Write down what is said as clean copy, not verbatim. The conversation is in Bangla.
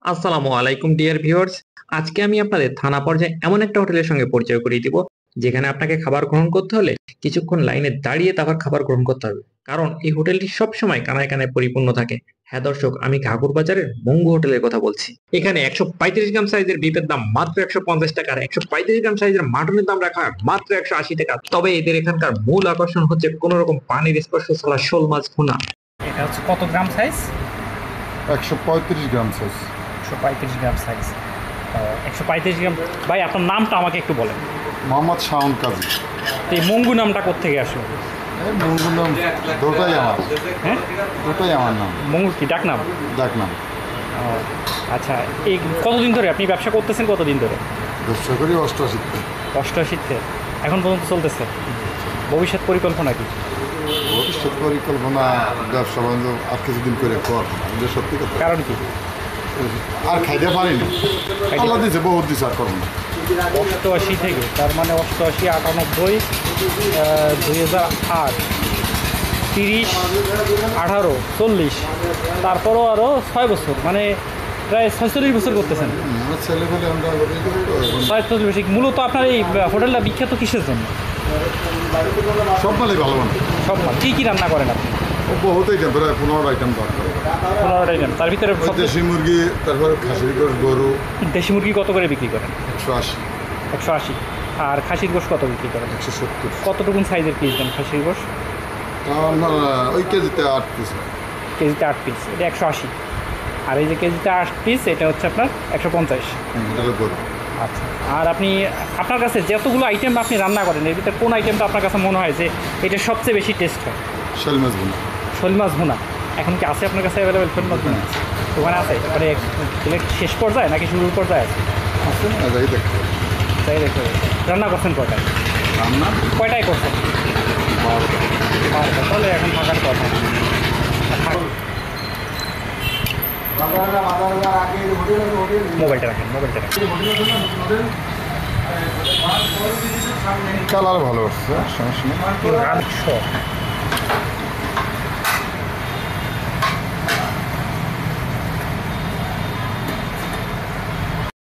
আসসালামু আলাইকুম ডিয়ার ভিউয়ার্স। আজকে আমি আপনাদের থানা পর্যায়ে এমন একটা হোটেলের সঙ্গে পরিচয় করিয়ে দিব যেখানে আপনাকে খাবার গ্রহণ করতে হলে কিছুক্ষণ লাইনে দাঁড়িয়ে তারপর খাবার গ্রহণ করতে হবে, কারণ এই হোটেলটি সবসময় কানায় কানায় পরিপূর্ণ থাকে। হ্যাঁ দর্শক, আমি ঘাঘর বাজারের মঙ্গু হোটেলের কথা বলছি। এখানে 135 গ্রাম সাইজের বিফের দাম মাত্র 150 টাকা, আর 135 গ্রাম সাইজের মাটনের দাম রাখা হয় মাত্র 180 টাকা। তবে এদের এখানকার মূল আকর্ষণ হচ্ছে কোন রকম পানির স্পর্শ ছাড়া শোল মাছ ভুনা। এটা হচ্ছে কত গ্রাম সাইজ? 135 গ্রাম সাইজ। 135 গ্রাম সাইজ। 135 গ্রাম। ভাই আপনার নামটা আমাকে একটু বলেন। মোহাম্মদ শাওন কাজী। তো এই মঙ্গু নামটা কোত্থেকে আসলো? এই মঙ্গুর নাম দুটাই আমার। হ্যাঁ, দুটাই আমার নাম। মঙ্গু কি ডাক নাম? ডাক নাম। আচ্ছা, এই কতদিন ধরে আপনি ব্যবসা করতেছেন? কতদিন ধরে? ব্যবসা করি 88-তে। 88-তে এখন পর্যন্ত চলতেছে। ভবিষ্যৎ পরিকল্পনা কি? ভবিষ্যৎ পরিকল্পনা ব্যবসা বাণিজ্য আর কিছুদিন করে কর, এটা সত্যি কথা। কারণ কি? আর খাইতে পারি না, আল্লাহ দিয়েছে, বহুত দিচ্ছে, আর করবো না। 88 থেকে, তার মানে 88, 98, 2008, 30, 18, 40, তারপরও আরও 6 বছর, মানে প্রায় 46 বছর করতেছেন। আমার ছেলে ফেলে আমরা 46 বছর। মূলত আপনার এই হোটেলটা বিখ্যাত কিসের জন্য? সব মালই ভালো মানে। সব মাল কী কী রান্না করেন আপনি? ও বহুত আইটেম, প্রায় 15 আইটেম পাক করে। 15 আইটেম, তার ভিতরে দেশি মুরগি, তারপরে খাসির গোশ, গরু। দেশি মুরগি কত করে বিক্রি করেন? 180। 180। আর খাসির গোশ কত বিক্রি করেন? 170। কতটুকুন সাইজের পিস দেন খাসির গোশ? আপনার ওই কেজিতে 8 পিস। কেজিতে 8 পিস, এটা 180। আর এই যে কেজিতে 8 পিস, এটা হচ্ছে আপনার 150। আচ্ছা, আর আপনি আপনার কাছে যতগুলো আইটেম আপনি রান্না করেন, এর ভিতরে কোন আইটেমটা আপনার কাছে মনে হয় যে এটা সবচেয়ে বেশি টেস্ট হয়? শোল মাছ ভুনা। শোল মাছ ভুনা এখন কি আছে আপনার কাছে অ্যাভেলেবেল? শোল মাছ ভুনা ওখানে আছে? মানে প্লেট শেষ পর্যায়ে নাকি শুরুর পর্যায়ে আছে? আছে না, যাই দেখতে। তাই দেখতে রান্না করছেন কয়টায়? রান্না কয়টায় করছেন? 12টা। তাহলে এখন থাকার কথা। মোবাইলটা রাখেন, মোবাইলটা রাখেন। কালার ভালো আসছে, সমস্যা নেই।